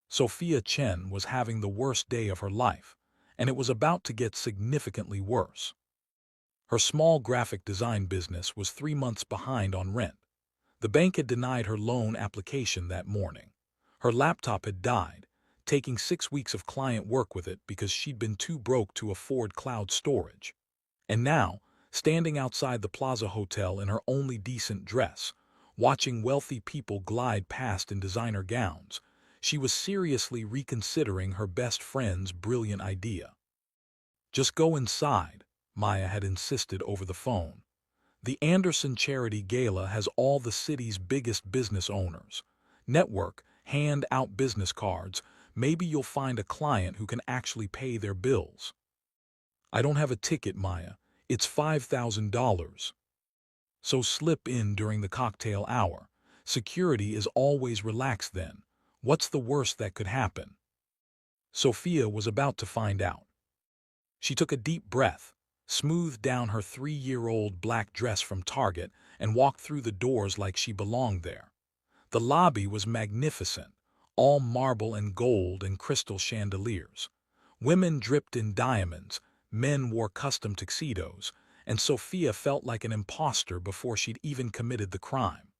Sophia Chen was having the worst day of her life, and it was about to get significantly worse. Her small graphic design business was 3 months behind on rent. The bank had denied her loan application that morning. Her laptop had died, taking 6 weeks of client work with it because she'd been too broke to afford cloud storage. And now, standing outside the Plaza Hotel in her only decent dress, watching wealthy people glide past in designer gowns, she was seriously reconsidering her best friend's brilliant idea. "Just go inside," Maya had insisted over the phone. "The Anderson Charity Gala has all the city's biggest business owners. Network, hand out business cards. Maybe you'll find a client who can actually pay their bills." "I don't have a ticket, Maya. It's $5,000. "So slip in during the cocktail hour. Security is always relaxed then. What's the worst that could happen?" Sophia was about to find out. She took a deep breath, smoothed down her 3-year-old black dress from Target, and walked through the doors like she belonged there. The lobby was magnificent, all marble and gold and crystal chandeliers. Women dripped in diamonds, men wore custom tuxedos, and Sophia felt like an imposter before she'd even committed the crime.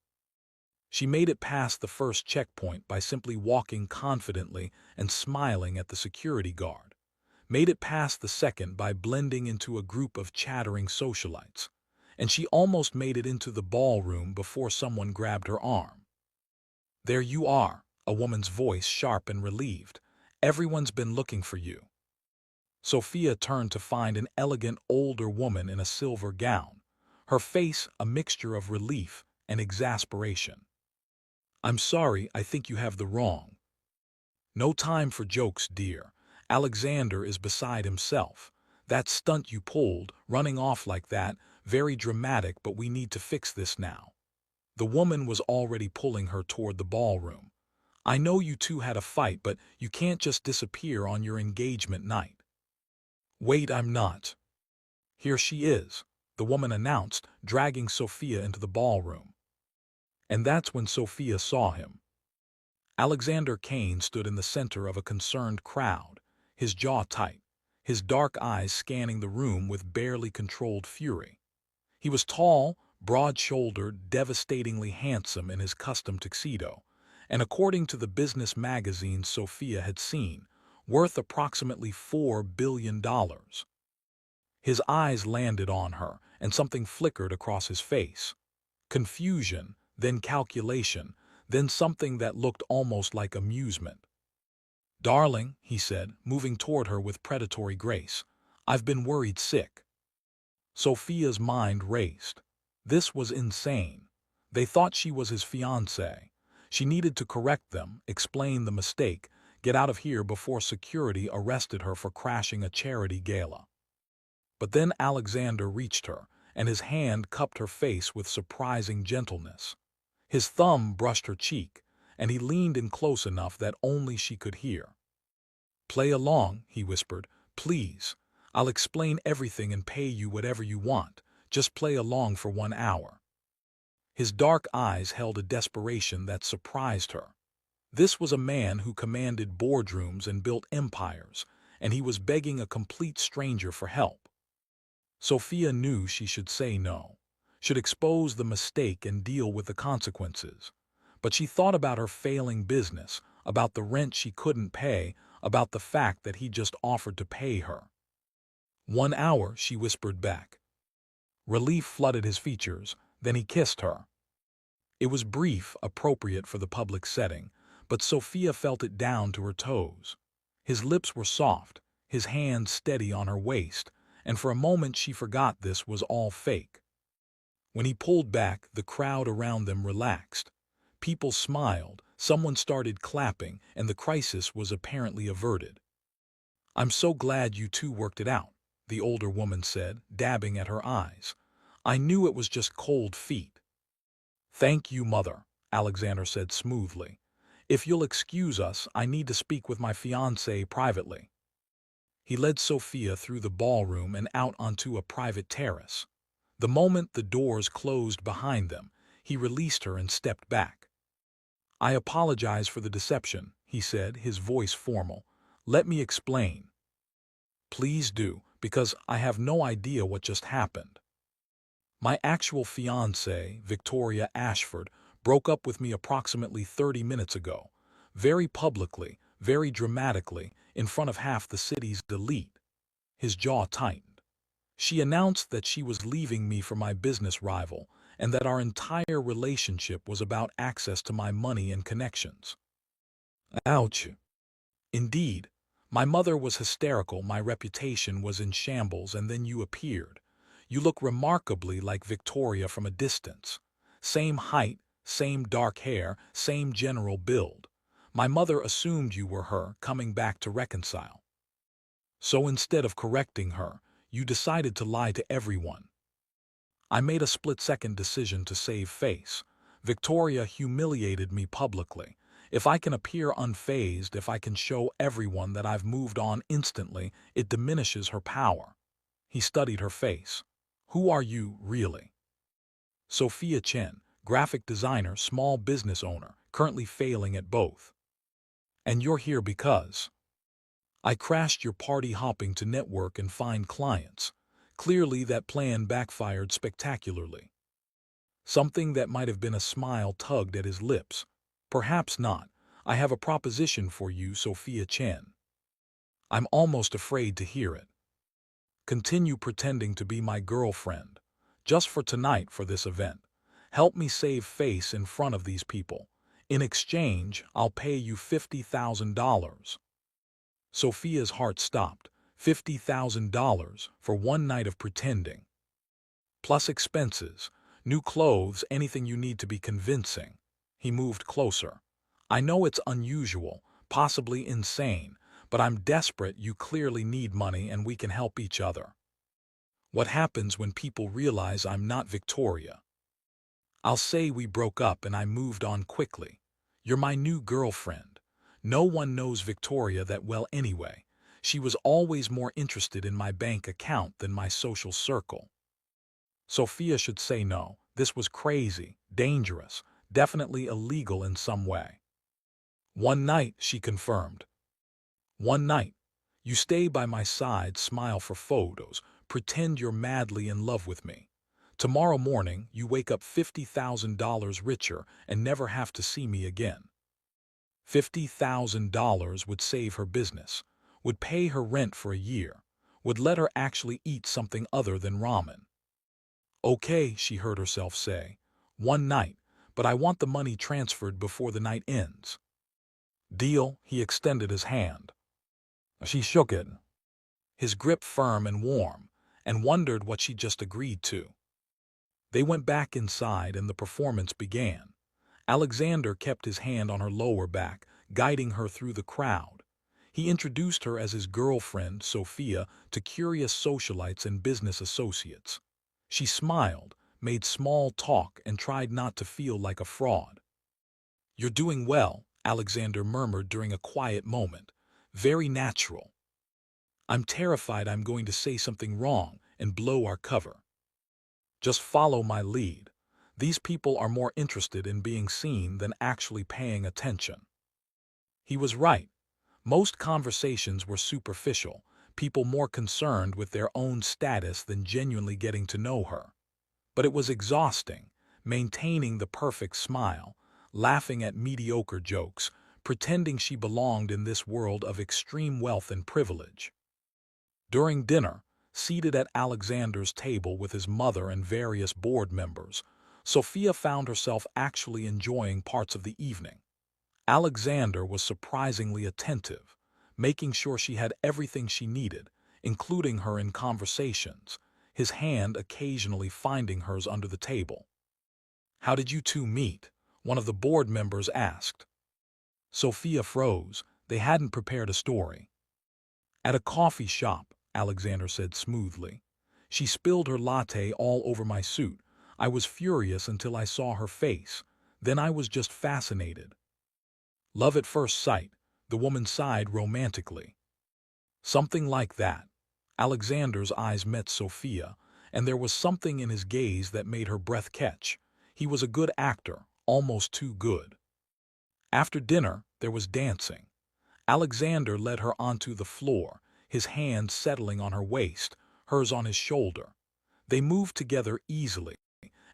She made it past the first checkpoint by simply walking confidently and smiling at the security guard. Made it past the second by blending into a group of chattering socialites. And she almost made it into the ballroom before someone grabbed her arm. "There you are," a woman's voice sharp and relieved. "Everyone's been looking for you." Sophia turned to find an elegant older woman in a silver gown, her face a mixture of relief and exasperation. "I'm sorry, I think you have the wrong." "No time for jokes, dear. Alexander is beside himself. That stunt you pulled, running off like that, very dramatic, but we need to fix this now." The woman was already pulling her toward the ballroom. "I know you two had a fight, but you can't just disappear on your engagement night." "Wait, I'm not." "Here she is," the woman announced, dragging Sophia into the ballroom. And that's when Sophia saw him. Alexander Kane stood in the center of a concerned crowd, his jaw tight, his dark eyes scanning the room with barely controlled fury. He was tall, broad-shouldered, devastatingly handsome in his custom tuxedo, and according to the business magazines Sophia had seen, worth approximately $4 billion. His eyes landed on her, and something flickered across his face. Confusion, then calculation, then something that looked almost like amusement. "Darling," he said, moving toward her with predatory grace, "I've been worried sick." Sophia's mind raced. This was insane. They thought she was his fiancée. She needed to correct them, explain the mistake, get out of here before security arrested her for crashing a charity gala. But then Alexander reached her, and his hand cupped her face with surprising gentleness. His thumb brushed her cheek, and he leaned in close enough that only she could hear. "Play along," he whispered. "Please. I'll explain everything and pay you whatever you want. Just play along for 1 hour." His dark eyes held a desperation that surprised her. This was a man who commanded boardrooms and built empires, and he was begging a complete stranger for help. Sophia knew she should say no, should expose the mistake and deal with the consequences. But she thought about her failing business, about the rent she couldn't pay, about the fact that he just offered to pay her. 1 hour, she whispered back. Relief flooded his features, then he kissed her. It was brief, appropriate for the public setting, but Sophia felt it down to her toes. His lips were soft, his hand steady on her waist, and for a moment she forgot this was all fake. When he pulled back, the crowd around them relaxed. People smiled, someone started clapping, and the crisis was apparently averted. "I'm so glad you two worked it out," the older woman said, dabbing at her eyes. "I knew it was just cold feet." "Thank you, Mother," Alexander said smoothly. "If you'll excuse us, I need to speak with my fiancée privately." He led Sophia through the ballroom and out onto a private terrace. The moment the doors closed behind them, he released her and stepped back. "I apologize for the deception," he said, his voice formal. "Let me explain." "Please do, because I have no idea what just happened." "My actual fiancée, Victoria Ashford, broke up with me approximately 30 minutes ago. Very publicly, very dramatically, in front of half the city's elite." His jaw tightened. "She announced that she was leaving me for my business rival, and that our entire relationship was about access to my money and connections." Ouch. "Indeed. My mother was hysterical, my reputation was in shambles, and then you appeared. You look remarkably like Victoria from a distance. Same height, same dark hair, same general build. My mother assumed you were her, coming back to reconcile. So instead of correcting her, you decided to lie to everyone. I made a split-second decision to save face. Victoria humiliated me publicly. If I can appear unfazed, if I can show everyone that I've moved on instantly, it diminishes her power." He studied her face. "Who are you, really?" "Sophia Chen, graphic designer, small business owner, currently failing at both." "And you're here because—" "I crashed your party hopping to network and find clients. Clearly that plan backfired spectacularly." Something that might have been a smile tugged at his lips. "Perhaps not. I have a proposition for you, Sophia Chen." "I'm almost afraid to hear it." "Continue pretending to be my girlfriend. Just for tonight, for this event. Help me save face in front of these people. In exchange, I'll pay you $50,000. Sophia's heart stopped. $50,000 for one night of pretending. Plus expenses, new clothes, anything you need to be convincing. He moved closer. "I know it's unusual, possibly insane, but I'm desperate. You clearly need money and we can help each other." "What happens when people realize I'm not Victoria?" "I'll say we broke up and I moved on quickly. You're my new girlfriend. No one knows Victoria that well anyway. She was always more interested in my bank account than my social circle." Sophia should say no. This was crazy, dangerous, definitely illegal in some way. "One night," she confirmed. "One night. You stay by my side, smile for photos, pretend you're madly in love with me. Tomorrow morning, you wake up $50,000 richer and never have to see me again." $50,000 would save her business, would pay her rent for a year, would let her actually eat something other than ramen. "Okay," she heard herself say. "One night, but I want the money transferred before the night ends." "Deal." He extended his hand. She shook it, his grip firm and warm, and wondered what she just agreed to. They went back inside and the performance began. Alexander kept his hand on her lower back, guiding her through the crowd. He introduced her as his girlfriend, Sophia, to curious socialites and business associates. She smiled, made small talk, and tried not to feel like a fraud. "You're doing well," Alexander murmured during a quiet moment. "Very natural. I'm terrified I'm going to say something wrong and blow our cover. Just follow my lead. These people are more interested in being seen than actually paying attention." He was right. Most conversations were superficial, people more concerned with their own status than genuinely getting to know her. But it was exhausting, maintaining the perfect smile, laughing at mediocre jokes, pretending she belonged in this world of extreme wealth and privilege. During dinner, seated at Alexander's table with his mother and various board members, Sophia found herself actually enjoying parts of the evening. Alexander was surprisingly attentive, making sure she had everything she needed, including her in conversations, his hand occasionally finding hers under the table. "How did you two meet?" one of the board members asked. Sophia froze. They hadn't prepared a story. "At a coffee shop," Alexander said smoothly. "She spilled her latte all over my suit. I was furious until I saw her face. Then I was just fascinated." "Love at first sight," the woman sighed romantically. "Something like that." Alexander's eyes met Sophia, and there was something in his gaze that made her breath catch. He was a good actor, almost too good. After dinner, there was dancing. Alexander led her onto the floor, his hand settling on her waist, hers on his shoulder. They moved together easily,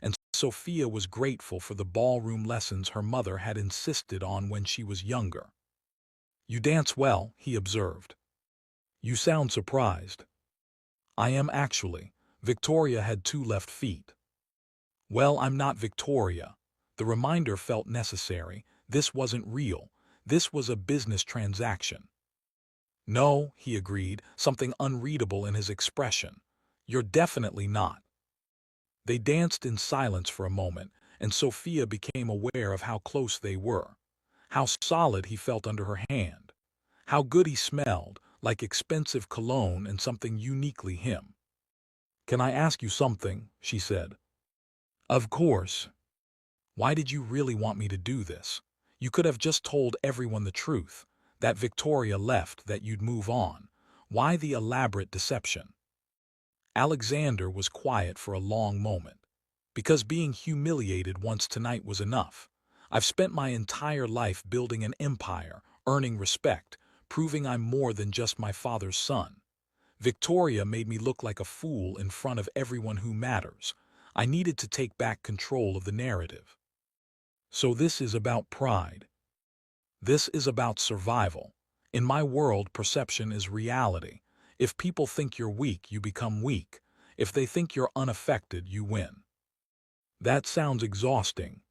and Sophia was grateful for the ballroom lessons her mother had insisted on when she was younger. "You dance well," he observed. "You sound surprised." "I am actually. Victoria had 2 left feet." "Well, I'm not Victoria." The reminder felt necessary. This wasn't real. This was a business transaction. "No," he agreed, something unreadable in his expression. "You're definitely not." They danced in silence for a moment, and Sophia became aware of how close they were, how solid he felt under her hand, how good he smelled, like expensive cologne and something uniquely him. "Can I ask you something?" she said. "Of course." "Why did you really want me to do this? You could have just told everyone the truth, that Victoria left, that you'd move on. Why the elaborate deception?" Alexander was quiet for a long moment. "Because being humiliated once tonight was enough. I've spent my entire life building an empire, earning respect, proving I'm more than just my father's son. Victoria made me look like a fool in front of everyone who matters. I needed to take back control of the narrative." "So this is about pride." "This is about survival. In my world, perception is reality. If people think you're weak, you become weak. If they think you're unaffected, you win." "That sounds exhausting."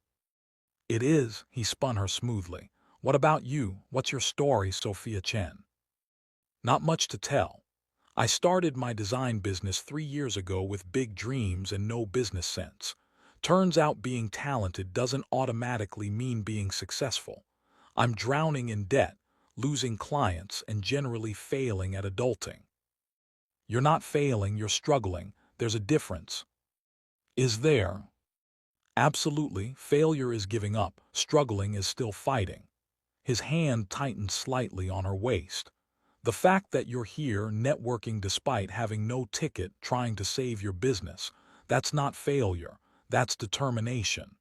"It is," he spun her smoothly. "What about you? What's your story, Sophia Chen?" "Not much to tell. I started my design business 3 years ago with big dreams and no business sense. Turns out being talented doesn't automatically mean being successful. I'm drowning in debt, losing clients, and generally failing at adulting." "You're not failing, you're struggling. There's a difference." "Is there?" "Absolutely. Failure is giving up. Struggling is still fighting." His hand tightened slightly on her waist. "The fact that you're here, networking despite having no ticket, trying to save your business, that's not failure. That's determination."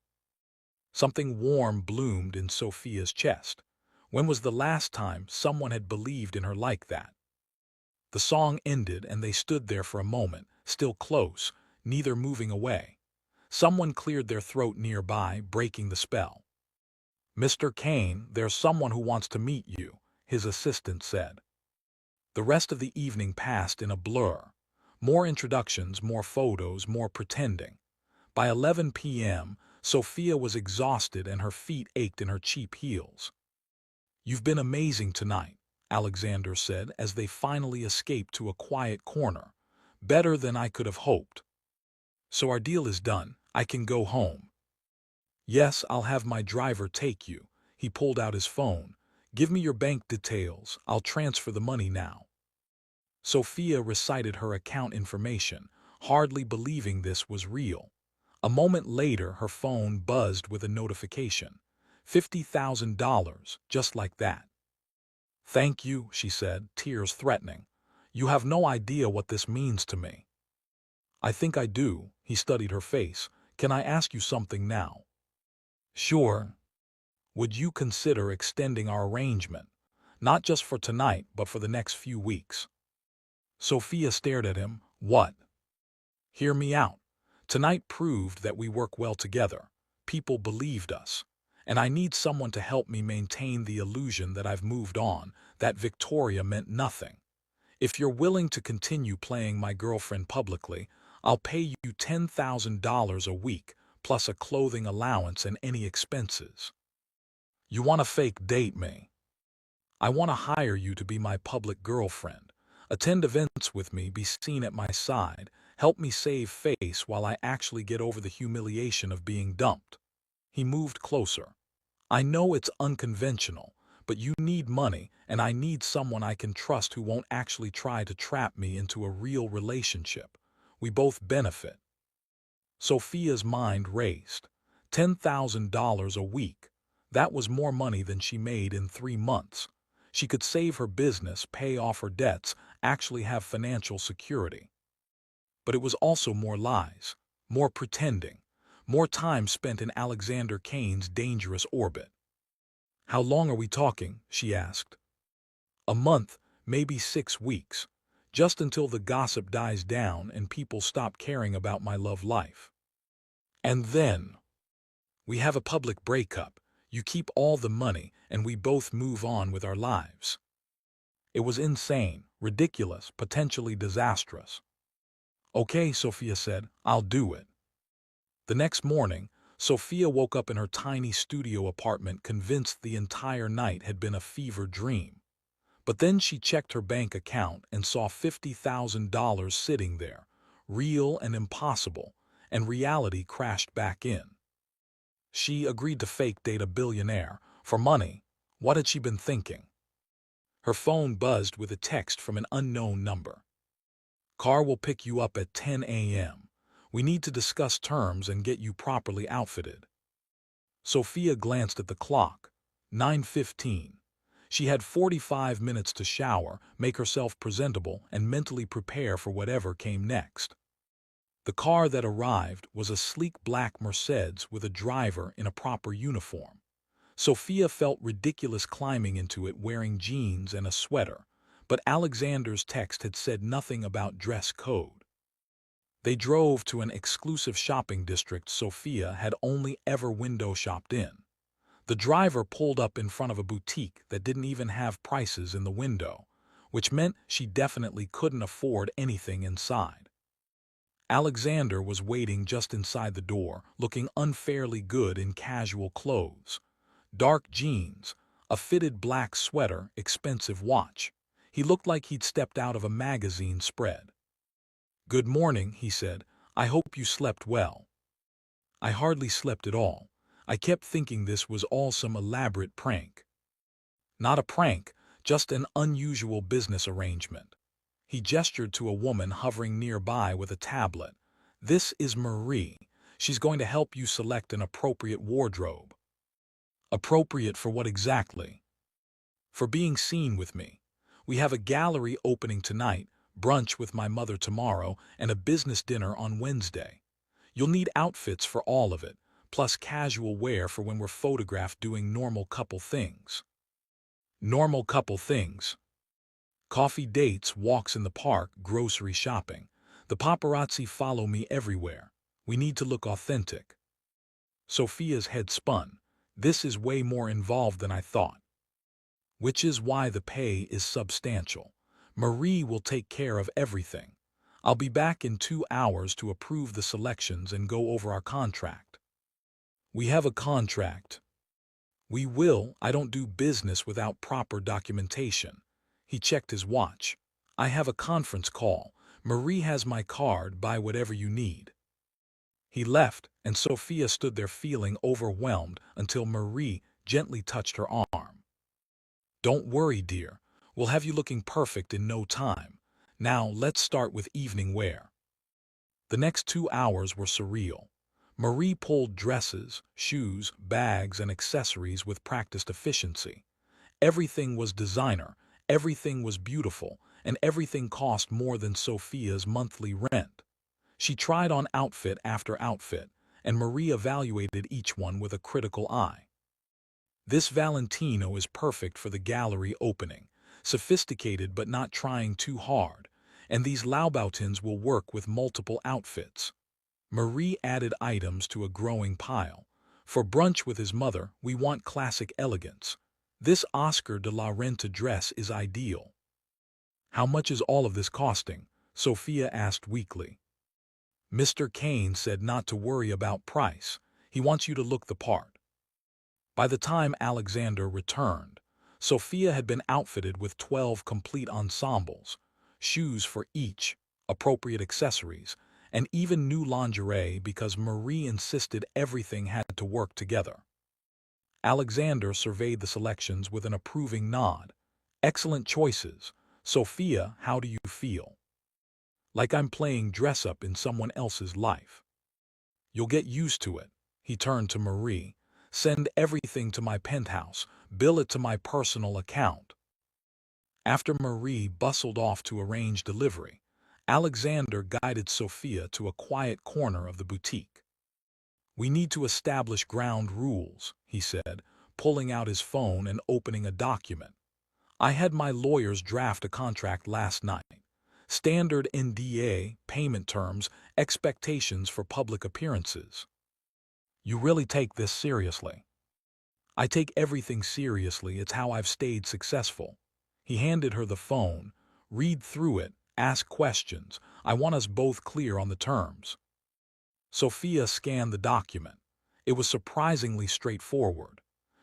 Something warm bloomed in Sophia's chest. When was the last time someone had believed in her like that? The song ended and they stood there for a moment, still close, neither moving away. Someone cleared their throat nearby, breaking the spell. "Mr. Kane, there's someone who wants to meet you," his assistant said. The rest of the evening passed in a blur. More introductions, more photos, more pretending. By 11 p.m., Sophia was exhausted and her feet ached in her cheap heels. "You've been amazing tonight," Alexander said as they finally escaped to a quiet corner. "Better than I could have hoped." "So our deal is done. I can go home." "Yes, I'll have my driver take you." He pulled out his phone. "Give me your bank details. I'll transfer the money now." Sophia recited her account information, hardly believing this was real. A moment later, her phone buzzed with a notification. $50,000, just like that. "Thank you," she said, tears threatening. "You have no idea what this means to me." "I think I do." He studied her face. "Can I ask you something now?" "Sure." "Would you consider extending our arrangement? Not just for tonight, but for the next few weeks." Sophia stared at him. "What?" "Hear me out. Tonight proved that we work well together. People believed us. And I need someone to help me maintain the illusion that I've moved on, that Victoria meant nothing. If you're willing to continue playing my girlfriend publicly, I'll pay you $10,000 a week, plus a clothing allowance and any expenses." "You want to fake date me?" "I want to hire you to be my public girlfriend. Attend events with me, be seen at my side, help me save face while I actually get over the humiliation of being dumped." He moved closer. "I know it's unconventional, but you need money, and I need someone I can trust who won't actually try to trap me into a real relationship. We both benefit." Sophia's mind raced. $10,000 a week. That was more money than she made in 3 months. She could save her business, pay off her debts, actually have financial security. But it was also more lies, more pretending, more time spent in Alexander Kane's dangerous orbit. "How long are we talking?" she asked. A month, maybe 6 weeks, just until the gossip dies down and people stop caring about my love life. And then we have a public breakup. You keep all the money, and we both move on with our lives. It was insane, ridiculous, potentially disastrous. Okay, Sophia said, I'll do it. The next morning, Sophia woke up in her tiny studio apartment convinced the entire night had been a fever dream. But then she checked her bank account and saw $50,000 sitting there, real and impossible, and reality crashed back in. She agreed to fake date a billionaire. For money. What had she been thinking? Her phone buzzed with a text from an unknown number. Car will pick you up at 10 a.m. We need to discuss terms and get you properly outfitted. Sophia glanced at the clock. 9:15. She had 45 minutes to shower, make herself presentable, and mentally prepare for whatever came next. The car that arrived was a sleek black Mercedes with a driver in a proper uniform. Sophia felt ridiculous climbing into it wearing jeans and a sweater, but Alexander's text had said nothing about dress code. They drove to an exclusive shopping district Sophia had only ever window shopped in. The driver pulled up in front of a boutique that didn't even have prices in the window, which meant she definitely couldn't afford anything inside. Alexander was waiting just inside the door, looking unfairly good in casual clothes. Dark jeans, a fitted black sweater, expensive watch. He looked like he'd stepped out of a magazine spread. "Good morning," he said. "I hope you slept well." "I hardly slept at all. I kept thinking this was all some elaborate prank." "Not a prank, just an unusual business arrangement." He gestured to a woman hovering nearby with a tablet. "This is Marie. She's going to help you select an appropriate wardrobe." "Appropriate for what exactly?" "For being seen with me. We have a gallery opening tonight, brunch with my mother tomorrow, and a business dinner on Wednesday. You'll need outfits for all of it, plus casual wear for when we're photographed doing normal couple things." "Normal couple things?" "Coffee dates, walks in the park, grocery shopping. The paparazzi follow me everywhere. We need to look authentic." Sophia's head spun. "This is way more involved than I thought." "Which is why the pay is substantial. Marie will take care of everything. I'll be back in 2 hours to approve the selections and go over our contract." "We have a contract." "We will. I don't do business without proper documentation." He checked his watch. "I have a conference call. Marie has my card. Buy whatever you need." He left, and Sophia stood there feeling overwhelmed until Marie gently touched her arm. "Don't worry, dear. We'll have you looking perfect in no time. Now let's start with evening wear." The next 2 hours were surreal. Marie pulled dresses, shoes, bags, and accessories with practiced efficiency. Everything was designer, everything was beautiful, and everything cost more than Sophia's monthly rent. She tried on outfit after outfit, and Marie evaluated each one with a critical eye. "This Valentino is perfect for the gallery opening, sophisticated but not trying too hard, and these Louboutins will work with multiple outfits." Marie added items to a growing pile. "For brunch with his mother, we want classic elegance. This Oscar de la Renta dress is ideal." "How much is all of this costing?" Sophia asked weakly. "Mr. Kane said not to worry about price. He wants you to look the part." By the time Alexander returned, Sophia had been outfitted with 12 complete ensembles, shoes for each, appropriate accessories, and even new lingerie because Marie insisted everything had to work together. Alexander surveyed the selections with an approving nod. "Excellent choices. Sophia, how do you feel?" "Like I'm playing dress-up in someone else's life." "You'll get used to it." He turned to Marie. "Send everything to my penthouse. Bill it to my personal account." After Marie bustled off to arrange delivery, Alexander guided Sophia to a quiet corner of the boutique. "We need to establish ground rules," he said, pulling out his phone and opening a document. I had my lawyers draft a contract last night. Standard NDA, payment terms, expectations for public appearances. You really take this seriously. I take everything seriously. It's how I've stayed successful. He handed her the phone. Read through it. Ask questions. I want us both clear on the terms. Sophia scanned the document. It was surprisingly straightforward.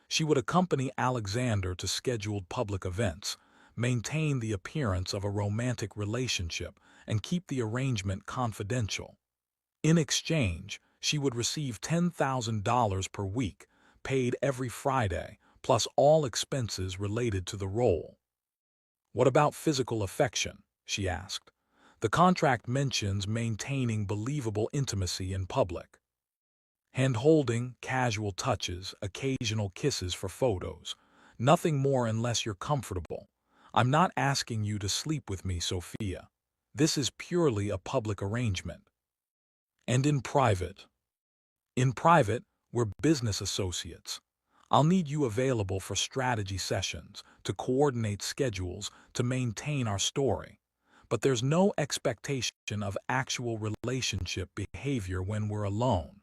She would accompany Alexander to scheduled public events, maintain the appearance of a romantic relationship, and keep the arrangement confidential. In exchange, she would receive $10,000 per week, paid every Friday, plus all expenses related to the role. What about physical affection? She asked. The contract mentions maintaining believable intimacy in public. Hand-holding, casual touches, occasional kisses for photos. Nothing more unless you're comfortable. I'm not asking you to sleep with me, Sophia. This is purely a public arrangement. And in private? In private, we're business associates. I'll need you available for strategy sessions, to coordinate schedules, to maintain our story. But there's no expectation of actual relationship behavior when we're alone.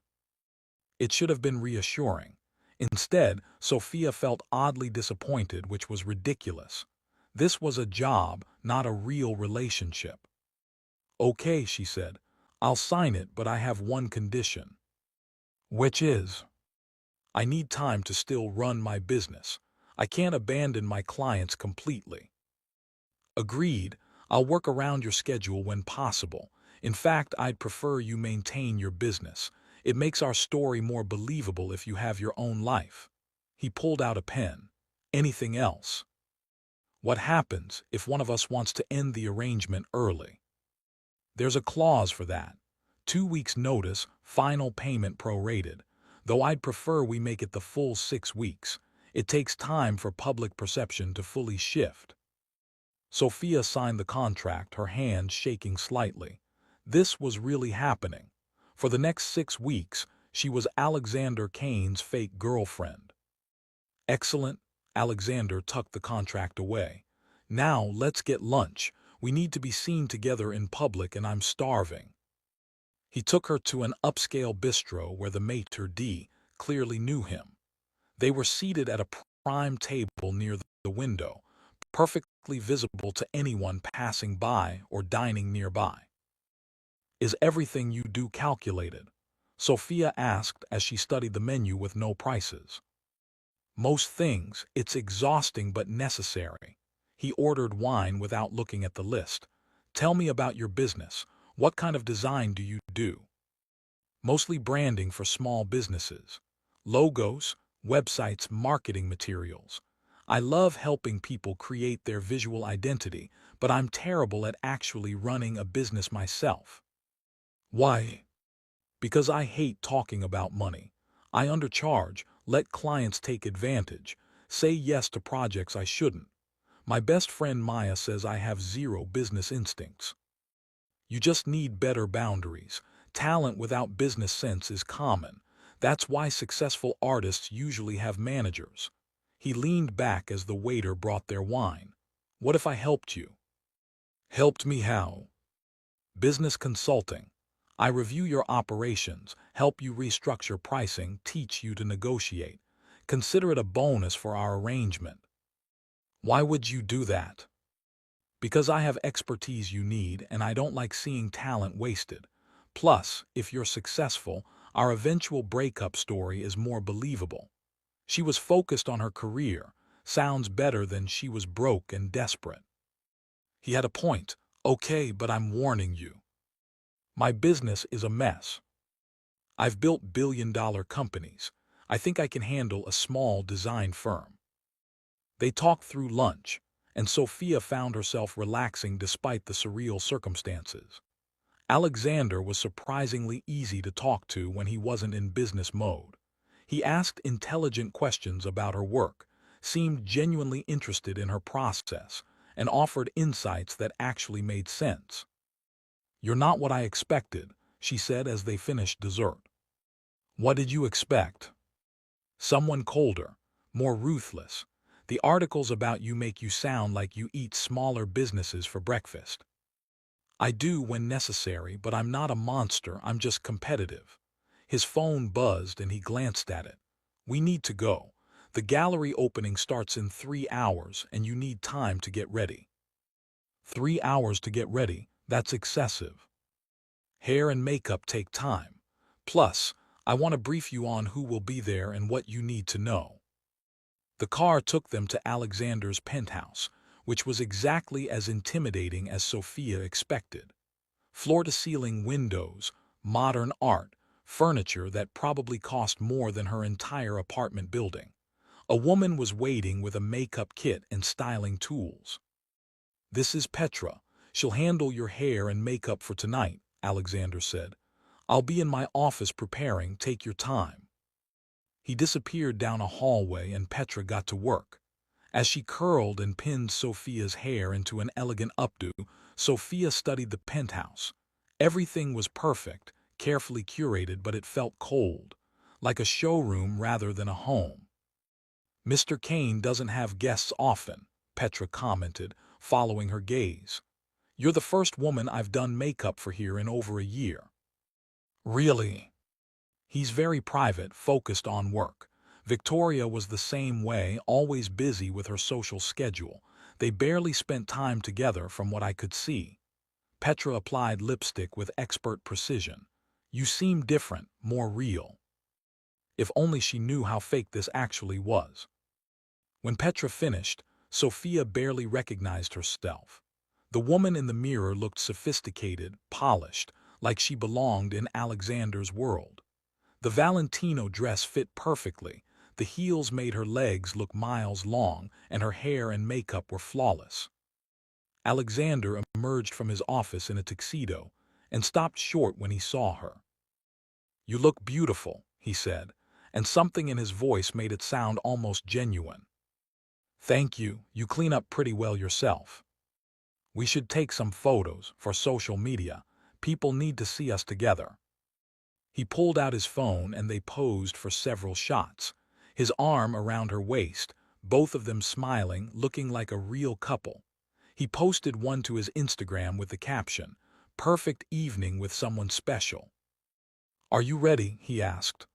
It should have been reassuring. Instead, Sophia felt oddly disappointed, which was ridiculous. This was a job, not a real relationship. Okay, she said. I'll sign it, but I have one condition. Which is? I need time to still run my business. I can't abandon my clients completely. Agreed. I'll work around your schedule when possible. In fact, I'd prefer you maintain your business. It makes our story more believable if you have your own life. He pulled out a pen. Anything else? What happens if one of us wants to end the arrangement early? There's a clause for that. 2 weeks' notice, final payment prorated. Though I'd prefer we make it the full 6 weeks. It takes time for public perception to fully shift. Sophia signed the contract, her hand shaking slightly. This was really happening. For the next 6 weeks, she was Alexander Kane's fake girlfriend. Excellent. Alexander tucked the contract away. Now let's get lunch. We need to be seen together in public and I'm starving. He took her to an upscale bistro where the maitre d' clearly knew him. They were seated at a prime table near the window, perfectly visible to anyone passing by or dining nearby. Is everything you do calculated? Sophia asked as she studied the menu with no prices. Most things. It's exhausting but necessary. He ordered wine without looking at the list. Tell me about your business. What kind of design do you do? Mostly branding for small businesses. Logos, websites, marketing materials. I love helping people create their visual identity, but I'm terrible at actually running a business myself. Why? Because I hate talking about money. I undercharge, let clients take advantage, say yes to projects I shouldn't. My best friend Maya says I have zero business instincts. You just need better boundaries. Talent without business sense is common. That's why successful artists usually have managers. He leaned back as the waiter brought their wine. What if I helped you? Helped me how? Business consulting. I review your operations, help you restructure pricing, teach you to negotiate. Consider it a bonus for our arrangement. Why would you do that? Because I have expertise you need and I don't like seeing talent wasted. Plus, if you're successful, our eventual breakup story is more believable. She was focused on her career. Sounds better than she was broke and desperate. He had a point. Okay, but I'm warning you. My business is a mess. I've built billion-dollar companies. I think I can handle a small design firm. They talked through lunch, and Sophia found herself relaxing despite the surreal circumstances. Alexander was surprisingly easy to talk to when he wasn't in business mode. He asked intelligent questions about her work, seemed genuinely interested in her process, and offered insights that actually made sense. You're not what I expected, she said as they finished dessert. What did you expect? Someone colder, more ruthless. The articles about you make you sound like you eat smaller businesses for breakfast. I do when necessary, but I'm not a monster, I'm just competitive. His phone buzzed and he glanced at it. We need to go. The gallery opening starts in 3 hours and you need time to get ready. 3 hours to get ready, that's excessive. Hair and makeup take time. Plus, I want to brief you on who will be there and what you need to know. The car took them to Alexander's penthouse, which was exactly as intimidating as Sophia expected. Floor-to-ceiling windows, modern art, furniture that probably cost more than her entire apartment building. A woman was waiting with a makeup kit and styling tools. "This is Petra. She'll handle your hair and makeup for tonight," Alexander said. "I'll be in my office preparing, take your time." He disappeared down a hallway and Petra got to work. As she curled and pinned Sophia's hair into an elegant updo, Sophia studied the penthouse. Everything was perfect, carefully curated, but it felt cold, like a showroom rather than a home. "Mr. Kane doesn't have guests often," Petra commented, following her gaze. "You're the first woman I've done makeup for here in over a year." "Really?" He's very private, focused on work. Victoria was the same way, always busy with her social schedule. They barely spent time together from what I could see. Petra applied lipstick with expert precision. "You seem different, more real." If only she knew how fake this actually was. When Petra finished, Sophia barely recognized herself. The woman in the mirror looked sophisticated, polished, like she belonged in Alexander's world. The Valentino dress fit perfectly, the heels made her legs look miles long, and her hair and makeup were flawless. Alexander emerged from his office in a tuxedo and stopped short when he saw her. "You look beautiful," he said, and something in his voice made it sound almost genuine. "Thank you, you clean up pretty well yourself. We should take some photos for social media. People need to see us together." He pulled out his phone and they posed for several shots, his arm around her waist, both of them smiling, looking like a real couple. He posted one to his Instagram with the caption, "Perfect evening with someone special." "Are you ready?" he asked.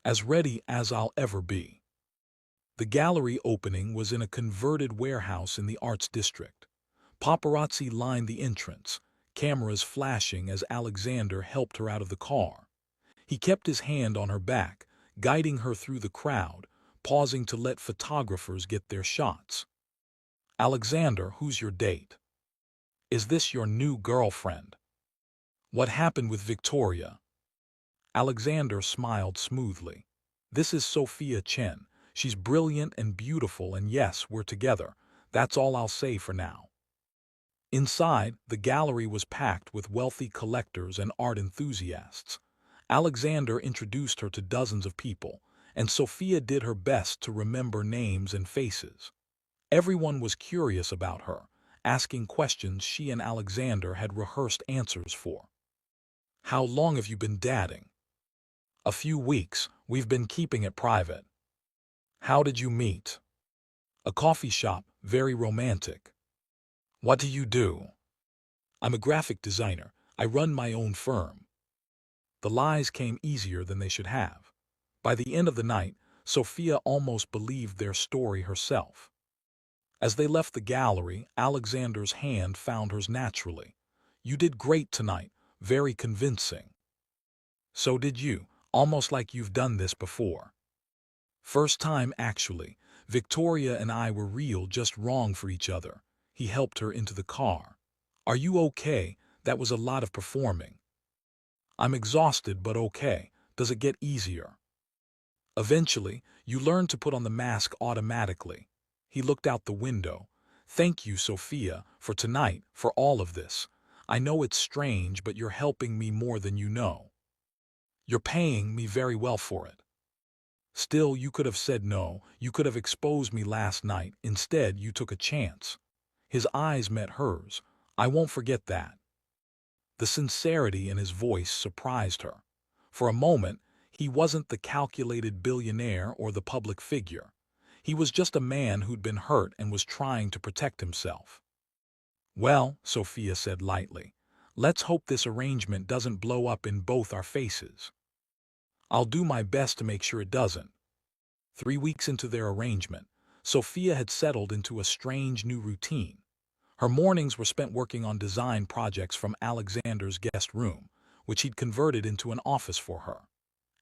"As ready as I'll ever be." The gallery opening was in a converted warehouse in the Arts District. Paparazzi lined the entrance, cameras flashing as Alexander helped her out of the car. He kept his hand on her back, guiding her through the crowd, pausing to let photographers get their shots. "Alexander, who's your date? Is this your new girlfriend? What happened with Victoria?" Alexander smiled smoothly. "This is Sophia Chen. She's brilliant and beautiful, and yes, we're together. That's all I'll say for now." Inside, the gallery was packed with wealthy collectors and art enthusiasts. Alexander introduced her to dozens of people, and Sophia did her best to remember names and faces. Everyone was curious about her, asking questions she and Alexander had rehearsed answers for. "How long have you been dating?" "A few weeks. We've been keeping it private." "How did you meet?" "A coffee shop, very romantic." "What do you do?" "I'm a graphic designer. I run my own firm." The lies came easier than they should have. By the end of the night, Sophia almost believed their story herself. As they left the gallery, Alexander's hand found hers naturally. "You did great tonight, very convincing." "So did you, almost like you've done this before." "First time, actually. Victoria and I were real, just wrong for each other." He helped her into the car. "Are you okay? That was a lot of performing." "I'm exhausted, but okay. Does it get easier?" "Eventually, you learn to put on the mask automatically." He looked out the window. "Thank you, Sophia, for tonight, for all of this. I know it's strange, but you're helping me more than you know. You're paying me very well for it. Still, you could have said no. You could have exposed me last night. Instead, you took a chance." His eyes met hers. "I won't forget that." The sincerity in his voice surprised her. For a moment, he wasn't the calculated billionaire or the public figure. He was just a man who'd been hurt and was trying to protect himself. "Well," Sophia said lightly, "let's hope this arrangement doesn't blow up in both our faces." "I'll do my best to make sure it doesn't." 3 weeks into their arrangement, Sophia had settled into a strange new routine. Her mornings were spent working on design projects from Alexander's guest room, which he'd converted into an office for her.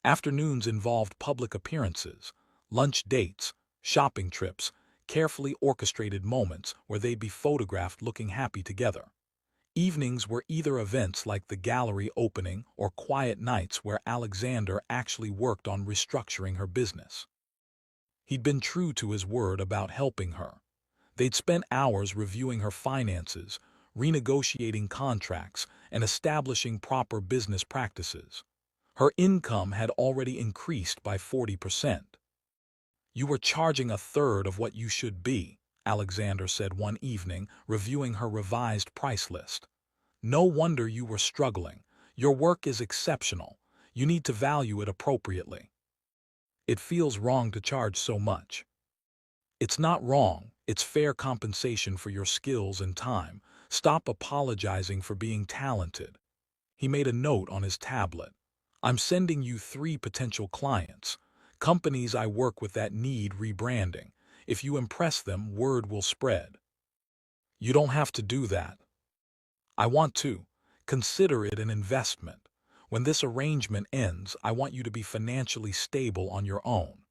Afternoons involved public appearances, lunch dates, shopping trips, carefully orchestrated moments where they'd be photographed looking happy together. Evenings were either events like the gallery opening or quiet nights where Alexander actually worked on restructuring her business. He'd been true to his word about helping her. They'd spent hours reviewing her finances, renegotiating contracts, and establishing proper business practices. Her income had already increased by 40%. "You were charging a third of what you should be," Alexander said one evening, reviewing her revised price list. "No wonder you were struggling. Your work is exceptional. You need to value it appropriately." "It feels wrong to charge so much." "It's not wrong. It's fair compensation for your skills and time. Stop apologizing for being talented." He made a note on his tablet. "I'm sending you 3 potential clients, companies I work with that need rebranding. If you impress them, word will spread." "You don't have to do that." "I want to. Consider it an investment. When this arrangement ends, I want you to be financially stable on your own."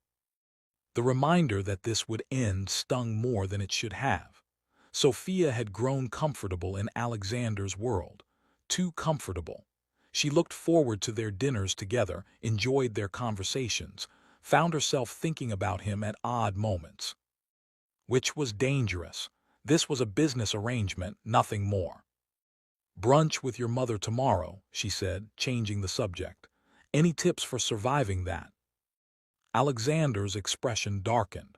The reminder that this would end stung more than it should have. Sophia had grown comfortable in Alexander's world. Too comfortable. She looked forward to their dinners together, enjoyed their conversations, found herself thinking about him at odd moments. Which was dangerous. This was a business arrangement, nothing more. "Brunch with your mother tomorrow," she said, changing the subject. "Any tips for surviving that?" Alexander's expression darkened.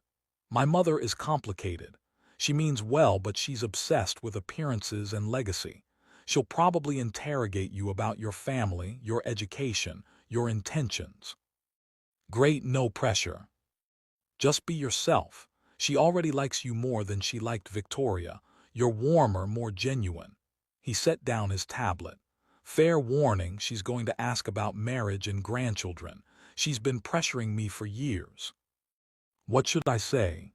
"My mother is complicated. She means well, but she's obsessed with appearances and legacy. She'll probably interrogate you about your family, your education, your intentions." "Great, no pressure. Just be yourself. She already likes you more than she liked Victoria. You're warmer, more genuine." He set down his tablet. "Fair warning, she's going to ask about marriage and grandchildren. She's been pressuring me for years." "What should I say?"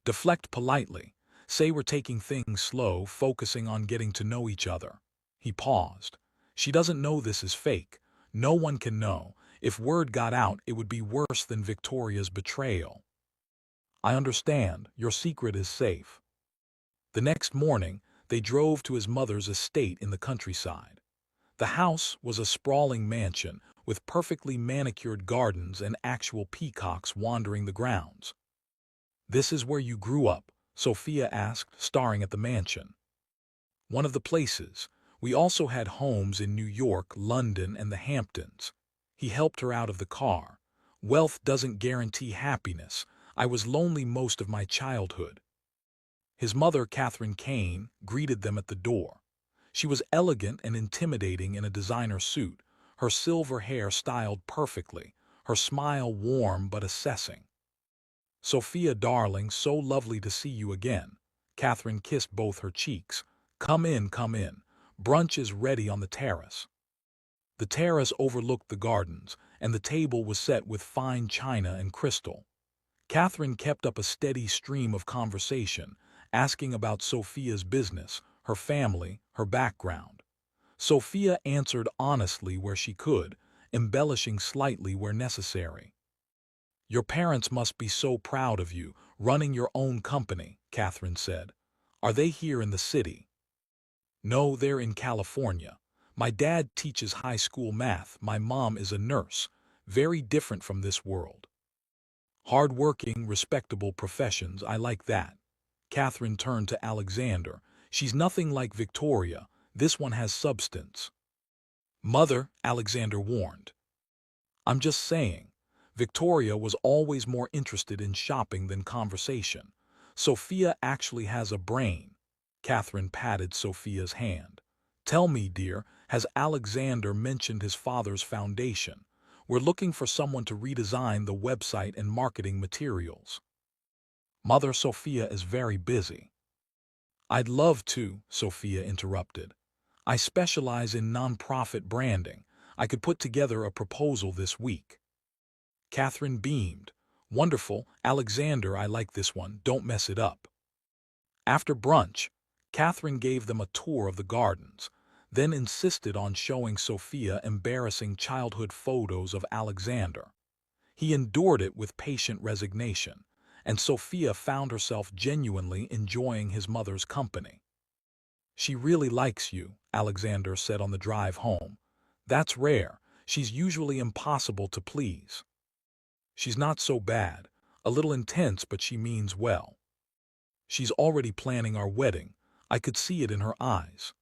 "Deflect politely. Say we're taking things slow, focusing on getting to know each other." He paused. "She doesn't know this is fake. No one can know. If word got out, it would be worse than Victoria's betrayal." "I understand. Your secret is safe." The next morning, they drove to his mother's estate in the countryside. The house was a sprawling mansion with perfectly manicured gardens and actual peacocks wandering the grounds. "This is where you grew up?" Sophia asked, staring at the mansion. "One of the places. We also had homes in New York, London, and the Hamptons." He helped her out of the car. "Wealth doesn't guarantee happiness. I was lonely most of my childhood." His mother, Catherine Kane, greeted them at the door. She was elegant and intimidating in a designer suit, her silver hair styled perfectly, her smile warm but assessing. "Sophia, darling, so lovely to see you again." Catherine kissed both her cheeks. Come in, come in. Brunch is ready on the terrace." The terrace overlooked the gardens, and the table was set with fine china and crystal. Catherine kept up a steady stream of conversation, asking about Sophia's business, her family, her background. Sophia answered honestly where she could, embellishing slightly where necessary. "Your parents must be so proud of you, running your own company," Catherine said. "Are they here in the city?" "No, they're in California. My dad teaches high school math, my mom is a nurse, very different from this world." "Hard-working, respectable professions, I like that." Catherine turned to Alexander. "She's nothing like Victoria. This one has substance." "Mother," Alexander warned. "I'm just saying. Victoria was always more interested in shopping than conversation. Sophia actually has a brain." Catherine patted Sophia's hand. "Tell me, dear, has Alexander mentioned his father's foundation? We're looking for someone to redesign the website and marketing materials." Mother Sophia is very busy. I'd love to, Sophia interrupted. I specialize in nonprofit branding. I could put together a proposal this week. Catherine beamed. Wonderful, Alexander, I like this one. Don't mess it up. After brunch, Catherine gave them a tour of the gardens, then insisted on showing Sophia embarrassing childhood photos of Alexander. He endured it with patient resignation, and Sophia found herself genuinely enjoying his mother's company. She really likes you, Alexander said on the drive home. That's rare. She's usually impossible to please. She's not so bad. A little intense, but she means well. She's already planning our wedding. I could see it in her eyes.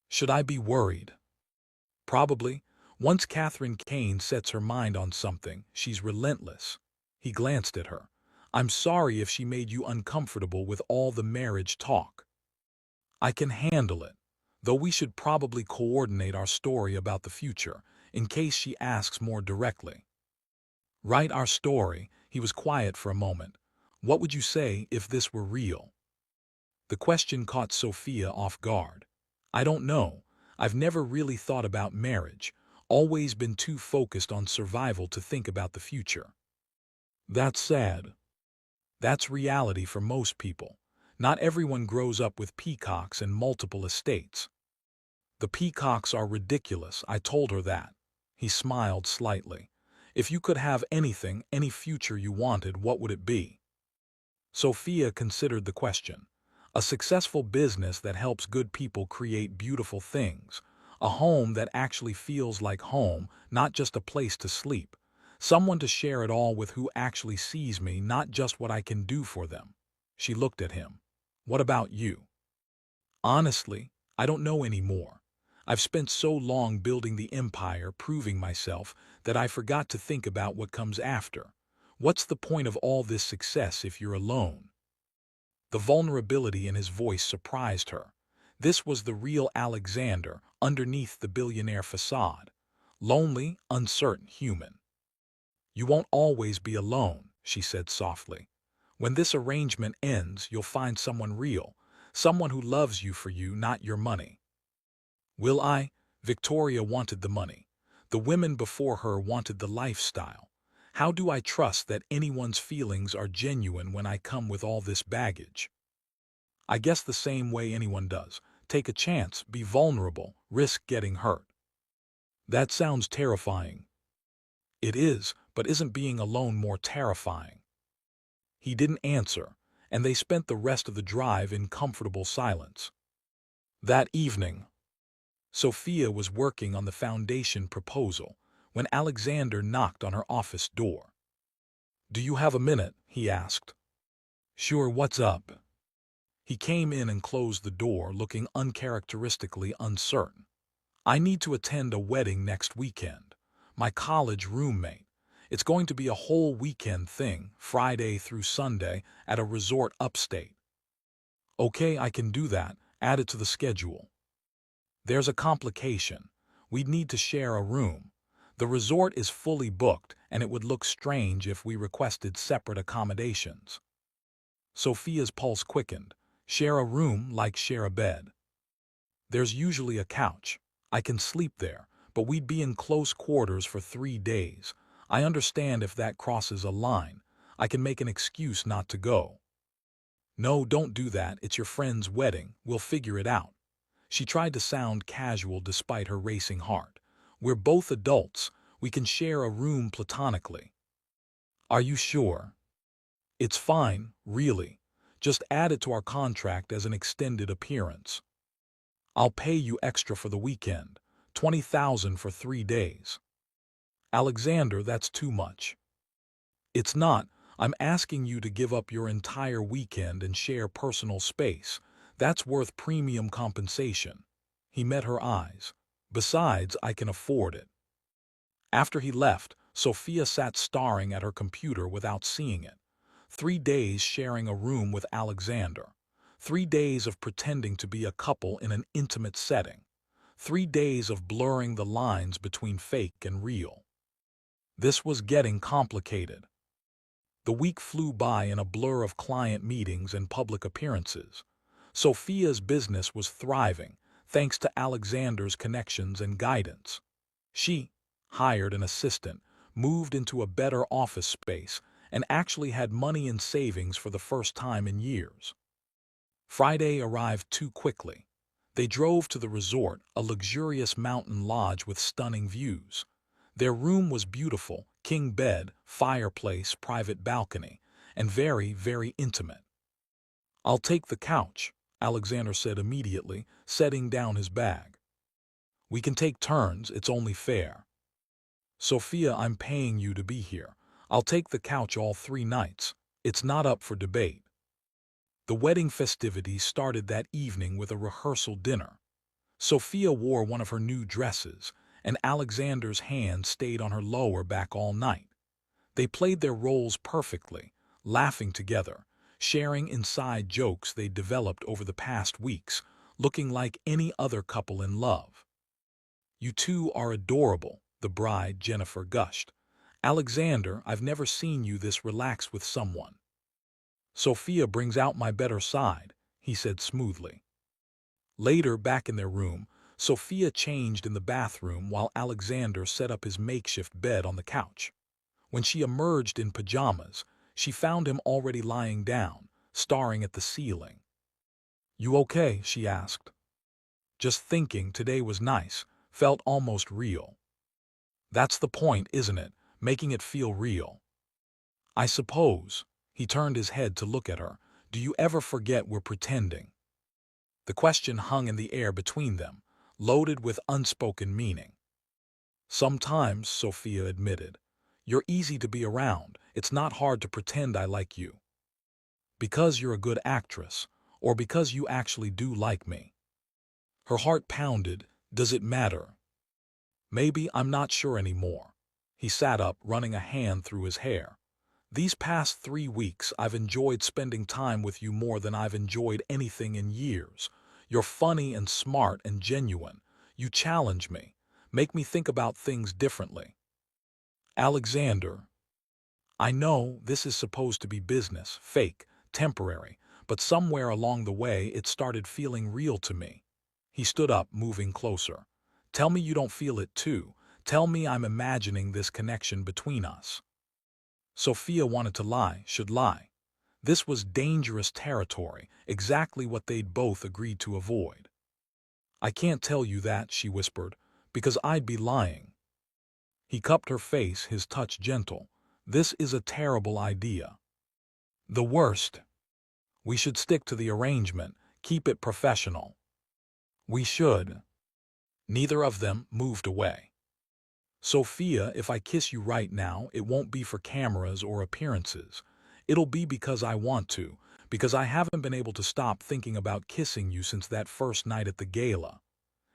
Should I be worried? Probably. Once Catherine Kane sets her mind on something, she's relentless. He glanced at her. I'm sorry if she made you uncomfortable with all the marriage talk. I can handle it, though we should probably coordinate our story about the future, in case she asks more directly. Write our story. He was quiet for a moment. What would you say if this were real? The question caught Sophia off guard. I don't know. I've never really thought about marriage, always been too focused on survival to think about the future. That's sad. That's reality for most people. Not everyone grows up with peacocks and multiple estates. The peacocks are ridiculous, I told her that. He smiled slightly. If you could have anything, any future you wanted, what would it be? Sophia considered the question. A successful business that helps good people create beautiful things. A home that actually feels like home, not just a place to sleep. Someone to share it all with who actually sees me, not just what I can do for them. She looked at him. What about you? Honestly, I don't know anymore. I've spent so long building the empire, proving myself, that I forgot to think about what comes after. What's the point of all this success if you're alone? The vulnerability in his voice surprised her. This was the real Alexander underneath the billionaire facade. Lonely, uncertain, human. You won't always be alone, she said softly. When this arrangement ends, you'll find someone real, someone who loves you for you, not your money. Will I? Victoria wanted the money. The women before her wanted the lifestyle. How do I trust that anyone's feelings are genuine when I come with all this baggage? I guess the same way anyone does. Take a chance, be vulnerable, risk getting hurt. That sounds terrifying. It is, but isn't being alone more terrifying? He didn't answer, and they spent the rest of the drive in comfortable silence. That evening, Sophia was working on the foundation proposal when Alexander knocked on her office door. Do you have a minute? He asked. Sure, what's up? He came in and closed the door, looking uncharacteristically uncertain. I need to attend a wedding next weekend. My college roommate. It's going to be a whole weekend thing, Friday through Sunday, at a resort upstate. Okay, I can do that. Add it to the schedule. There's a complication. We'd need to share a room. The resort is fully booked, and it would look strange if we requested separate accommodations. Sophia's pulse quickened. Share a room like share a bed. There's usually a couch. I can sleep there, but we'd be in close quarters for 3 days. I understand if that crosses a line. I can make an excuse not to go. No, don't do that. It's your friend's wedding. We'll figure it out. She tried to sound casual despite her racing heart. We're both adults. We can share a room platonically. Are you sure? It's fine, really. Just add it to our contract as an extended appearance. I'll pay you extra for the weekend, $20,000 for 3 days. Alexander, that's too much. It's not. I'm asking you to give up your entire weekend and share personal space. That's worth premium compensation. He met her eyes. Besides, I can afford it. After he left, Sophia sat staring at her computer without seeing it. 3 days sharing a room with Alexander. 3 days of pretending to be a couple in an intimate setting. 3 days of blurring the lines between fake and real. This was getting complicated. The week flew by in a blur of client meetings and public appearances. Sophia's business was thriving, thanks to Alexander's connections and guidance. She hired an assistant, moved into a better office space, and actually had money in savings for the first time in years. Friday arrived too quickly. They drove to the resort, a luxurious mountain lodge with stunning views. Their room was beautiful, king bed, fireplace, private balcony, and very, very intimate. "I'll take the couch," Alexander said immediately, setting down his bag. "We can take turns, it's only fair." "Sophia, I'm paying you to be here. I'll take the couch all 3 nights. It's not up for debate." The wedding festivities started that evening with a rehearsal dinner. Sophia wore one of her new dresses, and Alexander's hand stayed on her lower back all night. They played their roles perfectly, laughing together, sharing inside jokes they'd developed over the past weeks, looking like any other couple in love. "You two are adorable," the bride, Jennifer, gushed. "Alexander, I've never seen you this relaxed with someone." "Sophia brings out my better side," he said smoothly. Later, back in their room, Sophia changed in the bathroom while Alexander set up his makeshift bed on the couch. When she emerged in pajamas, she found him already lying down, staring at the ceiling. "You okay?" she asked. "Just thinking today was nice, felt almost real." "That's the point, isn't it? Making it feel real." "I suppose." He turned his head to look at her. "Do you ever forget we're pretending?" The question hung in the air between them, loaded with unspoken meaning. "Sometimes," Sophia admitted. "You're easy to be around. It's not hard to pretend I like you." "Because you're a good actress, or because you actually do like me?" Her heart pounded. "Does it matter?" "Maybe, I'm not sure anymore." He sat up, running a hand through his hair. "These past 3 weeks I've enjoyed spending time with you more than I've enjoyed anything in years. You're funny and smart and genuine. You challenge me, make me think about things differently." "Alexander, I know this is supposed to be business, fake, temporary, but somewhere along the way it started feeling real to me." He stood up, moving closer. "Tell me you don't feel it too. Tell me I'm imagining this connection between us." Sophia wanted to lie, should lie. This was dangerous territory, exactly what they'd both agreed to avoid. "I can't tell you that," she whispered, "because I'd be lying." He cupped her face, his touch gentle. "This is a terrible idea. The worst. We should stick to the arrangement, keep it professional." "We should." Neither of them moved away. "Sophia, if I kiss you right now, it won't be for cameras or appearances. It'll be because I want to, because I haven't been able to stop thinking about kissing you since that first night at the gala."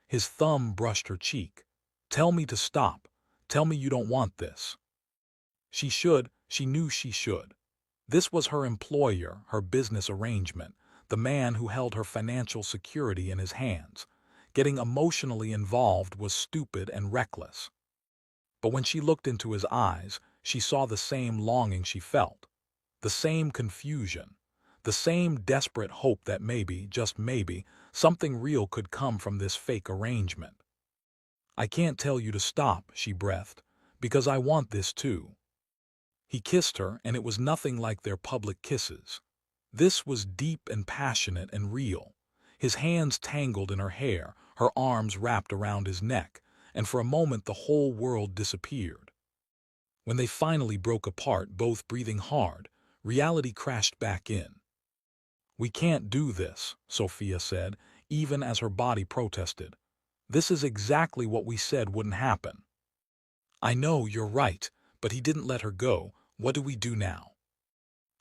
His thumb brushed her cheek. "Tell me to stop. Tell me you don't want this." She should, she knew she should. This was her employer, her business arrangement, the man who held her financial security in his hands. Getting emotionally involved was stupid and reckless. But when she looked into his eyes, she saw the same longing she felt, the same confusion, the same desperate hope that maybe, just maybe, something real could come from this fake arrangement. "I can't tell you to stop," she breathed, "because I want this too." He kissed her, and it was nothing like their public kisses. This was deep and passionate and real. His hands tangled in her hair, her arms wrapped around his neck, and for a moment the whole world disappeared. When they finally broke apart, both breathing hard, reality crashed back in. "We can't do this," Sophia said, even as her body protested. "This is exactly what we said wouldn't happen." "I know, you're right, but he didn't let her go. What do we do now?"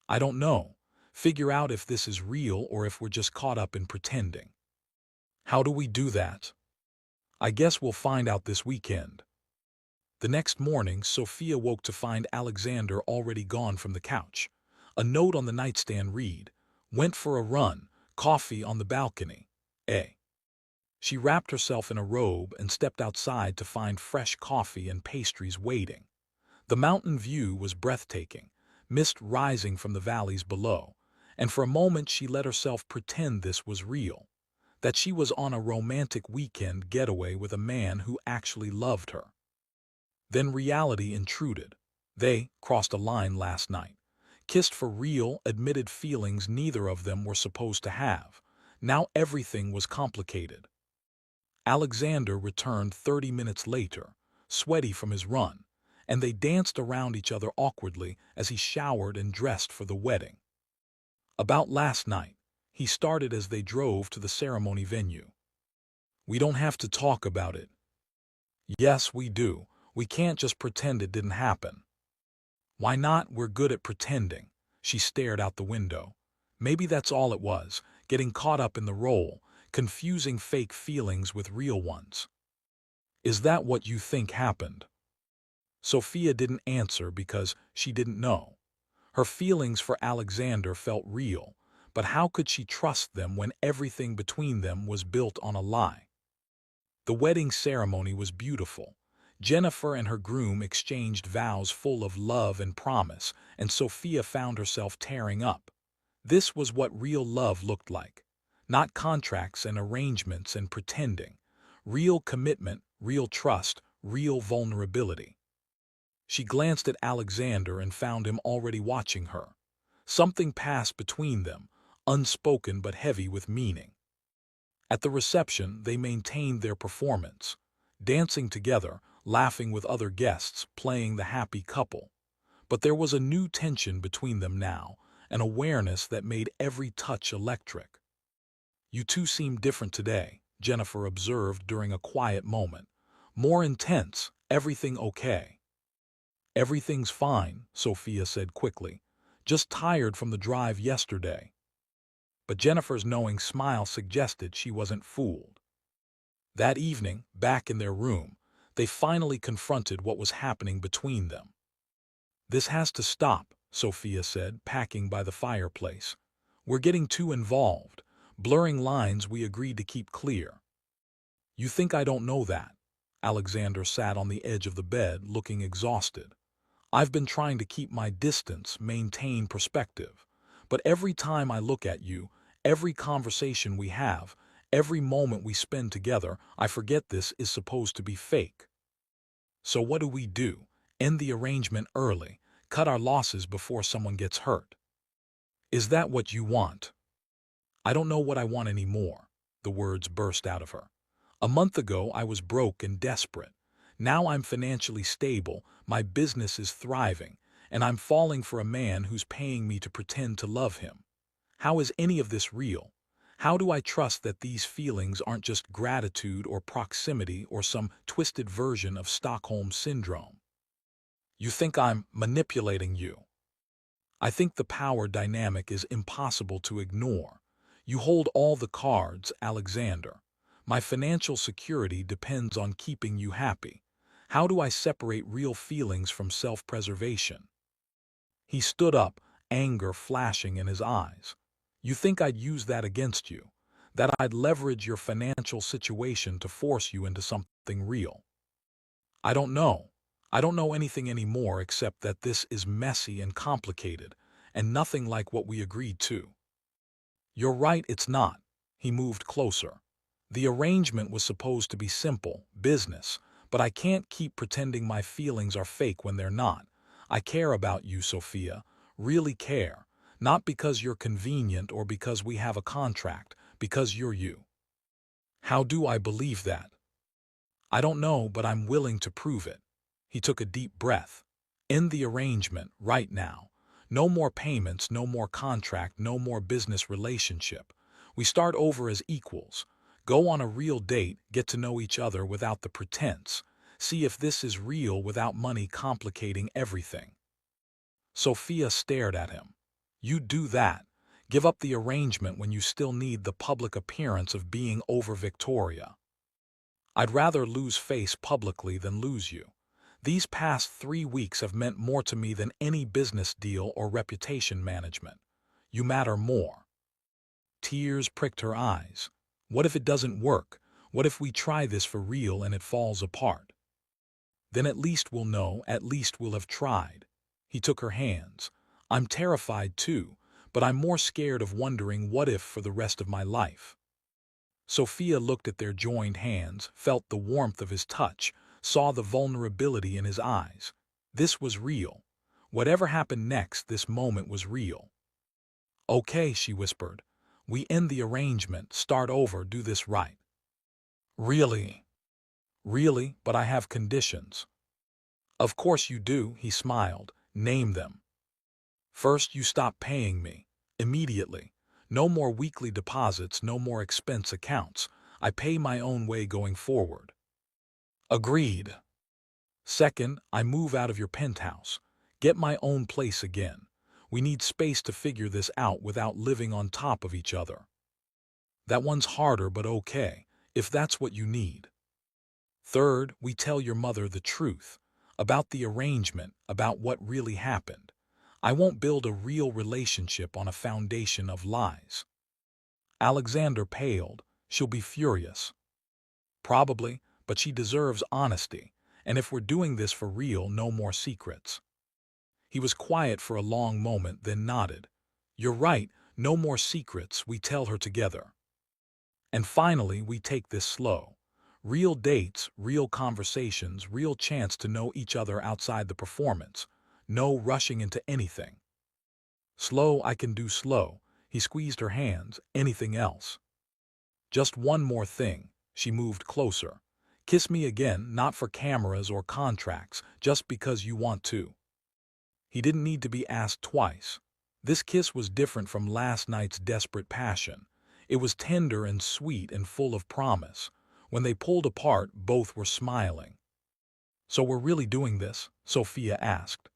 "I don't know. Figure out if this is real or if we're just caught up in pretending." "How do we do that?" "I guess we'll find out this weekend." The next morning, Sophia woke to find Alexander already gone from the couch. A note on the nightstand read, "Went for a run, coffee on the balcony. A." She wrapped herself in a robe and stepped outside to find fresh coffee and pastries waiting. The mountain view was breathtaking. mist rising from the valleys below, and for a moment she let herself pretend this was real, that she was on a romantic weekend getaway with a man who actually loved her. Then reality intruded. They crossed a line last night, kissed for real, admitted feelings neither of them were supposed to have. Now everything was complicated. Alexander returned 30 minutes later, sweaty from his run, and they danced around each other awkwardly as he showered and dressed for the wedding. About last night, he started as they drove to the ceremony venue. We don't have to talk about it. Yes, we do. We can't just pretend it didn't happen. Why not? We're good at pretending. She stared out the window. Maybe that's all it was, getting caught up in the role, confusing fake feelings with real ones. Is that what you think happened? Sophia didn't answer because she didn't know. Her feelings for Alexander felt real, but how could she trust them when everything between them was built on a lie? The wedding ceremony was beautiful. Jennifer and her groom exchanged vows full of love and promise, and Sophia found herself tearing up. This was what real love looked like. Not contracts and arrangements and pretending. Real commitment, real trust, real vulnerability. She glanced at Alexander and found him already watching her. Something passed between them, unspoken but heavy with meaning. At the reception, they maintained their performance, dancing together, laughing with other guests, playing the happy couple. But there was a new tension between them now, an awareness that made every touch electric. You two seem different today, Jennifer observed during a quiet moment. More intense, everything okay? Everything's fine, Sophia said quickly. Just tired from the drive yesterday. But Jennifer's knowing smile suggested she wasn't fooled. That evening, back in their room, they finally confronted what was happening between them. This has to stop, Sophia said, packing by the fireplace. We're getting too involved, blurring lines we agreed to keep clear. You think I don't know that? Alexander sat on the edge of the bed, looking exhausted. I've been trying to keep my distance, maintain perspective. But every time I look at you, every conversation we have, every moment we spend together, I forget this is supposed to be fake. So what do we do? End the arrangement early, cut our losses before someone gets hurt. Is that what you want? I don't know what I want anymore, the words burst out of her. A month ago I was broke and desperate. Now I'm financially stable, my business is thriving, and I'm falling for a man who's paying me to pretend to love him. How is any of this real? How do I trust that these feelings aren't just gratitude or proximity or some twisted version of Stockholm Syndrome? You think I'm manipulating you. I think the power dynamic is impossible to ignore. You hold all the cards, Alexander. My financial security depends on keeping you happy. How do I separate real feelings from self-preservation? He stood up, anger flashing in his eyes. You think I'd use that against you? That I'd leverage your financial situation to force you into something real? I don't know. I don't know anything anymore except that this is messy and complicated, and nothing like what we agreed to. You're right, it's not. He moved closer. The arrangement was supposed to be simple, business, but I can't keep pretending my feelings are fake when they're not. I care about you, Sophia, really care, not because you're convenient or because we have a contract, because you're you. How do I believe that? I don't know, but I'm willing to prove it. He took a deep breath. End the arrangement, right now. No more payments, no more contract, no more business relationship. We start over as equals. Go on a real date, get to know each other without the pretense. See if this is real without money complicating everything. Sophia stared at him. You do that. Give up the arrangement when you still need the public appearance of being over Victoria. I'd rather lose face publicly than lose you. These past 3 weeks have meant more to me than any business deal or reputation management. You matter more. Tears pricked her eyes. What if it doesn't work? What if we try this for real and it falls apart? Then at least we'll know, at least we'll have tried. He took her hands. I'm terrified too, but I'm more scared of wondering what if for the rest of my life." Sophia looked at their joined hands, felt the warmth of his touch, saw the vulnerability in his eyes. This was real. Whatever happened next, this moment was real. "Okay," she whispered. "We end the arrangement, start over, do this right." "Really?" "Really, but I have conditions." "Of course you do," he smiled. "Name them." "First, you stop paying me. Immediately. No more weekly deposits, no more expense accounts. I pay my own way going forward." "Agreed." "Second, I move out of your penthouse. Get my own place again. We need space to figure this out without living on top of each other." "That one's harder, but okay, if that's what you need." "Third, we tell your mother the truth. About the arrangement, about what really happened. I won't build a real relationship on a foundation of lies." Alexander paled. "She'll be furious." "Probably, but she deserves honesty. And if we're doing this for real, no more secrets." He was quiet for a long moment, then nodded. "You're right, no more secrets, we tell her together. And finally, we take this slow. Real dates, real conversations, real chance to know each other outside the performance. No rushing into anything." "Slow, I can do slow." He squeezed her hands. "Anything else?" "Just one more thing." She moved closer. "Kiss me again, not for cameras or contracts, just because you want to." He didn't need to be asked twice. This kiss was different from last night's desperate passion. It was tender and sweet and full of promise. When they pulled apart, both were smiling. "So we're really doing this?" Sophia asked.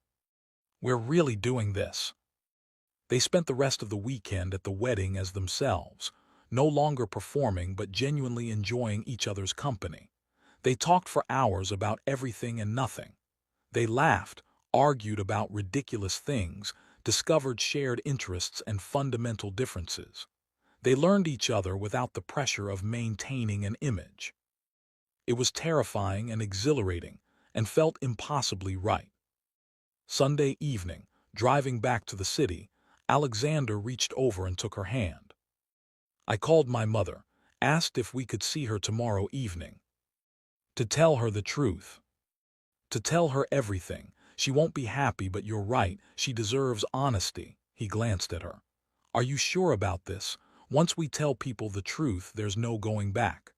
"We're really doing this." They spent the rest of the weekend at the wedding as themselves, no longer performing but genuinely enjoying each other's company. They talked for hours about everything and nothing. They laughed, argued about ridiculous things, discovered shared interests and fundamental differences. They learned each other without the pressure of maintaining an image. It was terrifying and exhilarating, and felt impossibly right. Sunday evening, driving back to the city, Alexander reached over and took her hand. "I called my mother, asked if we could see her tomorrow evening. To tell her the truth. To tell her everything. She won't be happy, but you're right, she deserves honesty." He glanced at her. "Are you sure about this? Once we tell people the truth, there's no going back."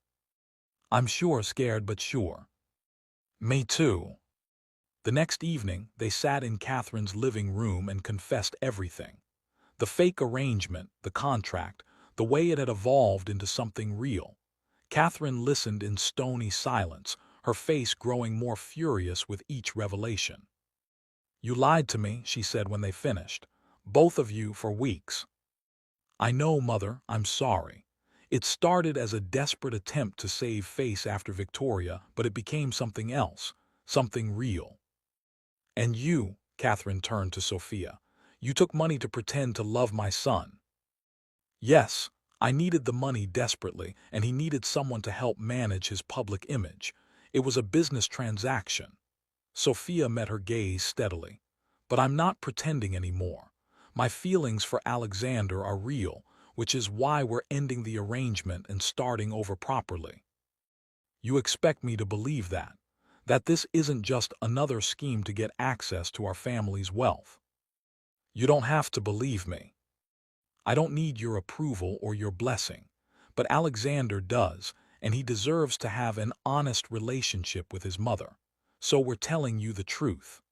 "I'm sure, scared but sure." "Me too." The next evening, they sat in Catherine's living room and confessed everything. The fake arrangement, the contract, the way it had evolved into something real. Catherine listened in stony silence, her face growing more furious with each revelation. "You lied to me," she said when they finished. "Both of you for weeks." "I know, Mother, I'm sorry. It started as a desperate attempt to save face after Victoria, but it became something else, something real." "And you," Catherine turned to Sophia, "you took money to pretend to love my son." "Yes, I needed the money desperately, and he needed someone to help manage his public image. It was a business transaction." Sophia met her gaze steadily. "But I'm not pretending anymore. My feelings for Alexander are real, which is why we're ending the arrangement and starting over properly." "You expect me to believe that? That this isn't just another scheme to get access to our family's wealth?" "You don't have to believe me. I don't need your approval or your blessing. But Alexander does, and he deserves to have an honest relationship with his mother. So we're telling you the truth."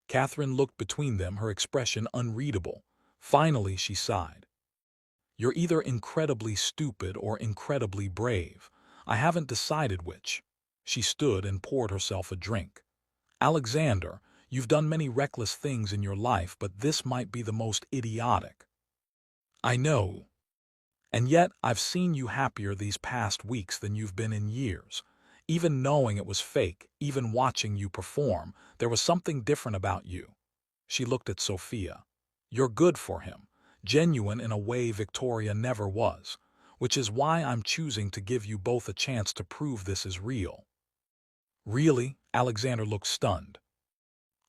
Catherine looked between them, her expression unreadable. Finally, she sighed. "You're either incredibly stupid or incredibly brave. I haven't decided which." She stood and poured herself a drink. "Alexander, you've done many reckless things in your life, but this might be the most idiotic." "I know. And yet I've seen you happier these past weeks than you've been in years. Even knowing it was fake, even watching you perform, there was something different about you." She looked at Sophia. "You're good for him, genuine in a way Victoria never was, which is why I'm choosing to give you both a chance to prove this is real." "Really?" Alexander looked stunned.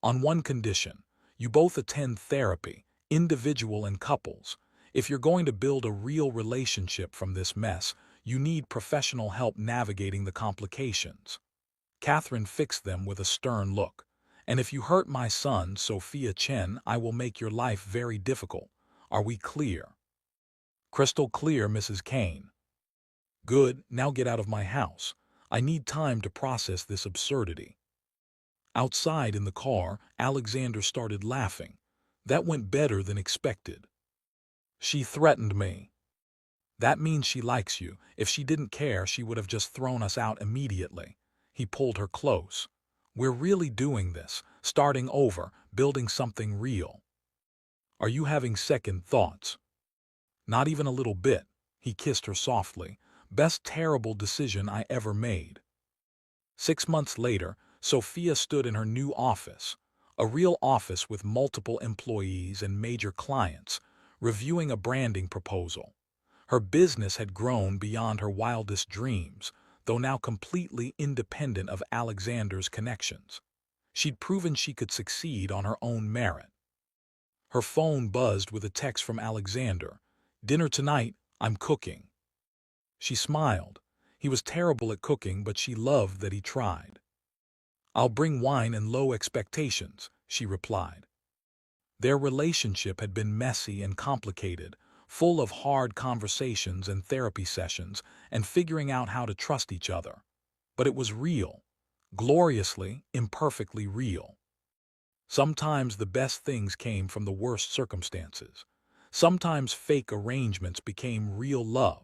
"On one condition. You both attend therapy, individual and couples. If you're going to build a real relationship from this mess, you need professional help navigating the complications. Catherine fixed them with a stern look. And if you hurt my son, Sophia Chen, I will make your life very difficult. Are we clear? Crystal clear, Mrs. Kane. Good, now get out of my house. I need time to process this absurdity. Outside in the car, Alexander started laughing. That went better than expected. She threatened me. That means she likes you. If she didn't care, she would have just thrown us out immediately. He pulled her close. We're really doing this, starting over, building something real. Are you having second thoughts? Not even a little bit. He kissed her softly. Best terrible decision I ever made. 6 months later, Sophia stood in her new office, a real office with multiple employees and major clients, reviewing a branding proposal. Her business had grown beyond her wildest dreams, though now completely independent of Alexander's connections. She'd proven she could succeed on her own merit. Her phone buzzed with a text from Alexander. Dinner tonight, I'm cooking. She smiled. He was terrible at cooking, but she loved that he tried. I'll bring wine and low expectations, she replied. Their relationship had been messy and complicated, full of hard conversations and therapy sessions and figuring out how to trust each other. But it was real, gloriously, imperfectly real. Sometimes the best things came from the worst circumstances. Sometimes fake arrangements became real love.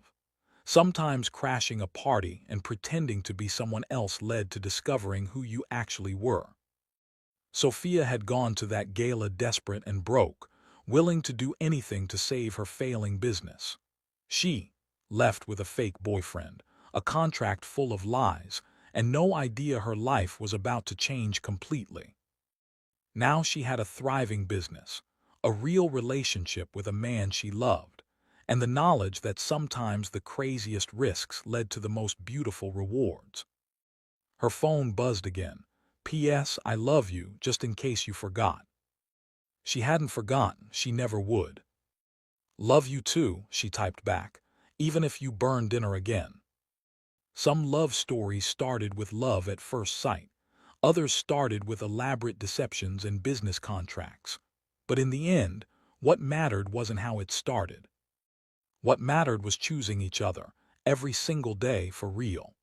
Sometimes crashing a party and pretending to be someone else led to discovering who you actually were. Sophia had gone to that gala desperate and broke, willing to do anything to save her failing business. She left with a fake boyfriend, a contract full of lies, and no idea her life was about to change completely. Now she had a thriving business, a real relationship with a man she loved, and the knowledge that sometimes the craziest risks led to the most beautiful rewards. Her phone buzzed again. P.S. I love you, just in case you forgot. She hadn't forgotten, she never would. Love you too, she typed back, even if you burn dinner again. Some love stories started with love at first sight. Others started with elaborate deceptions and business contracts. But in the end, what mattered wasn't how it started. What mattered was choosing each other, every single day for real.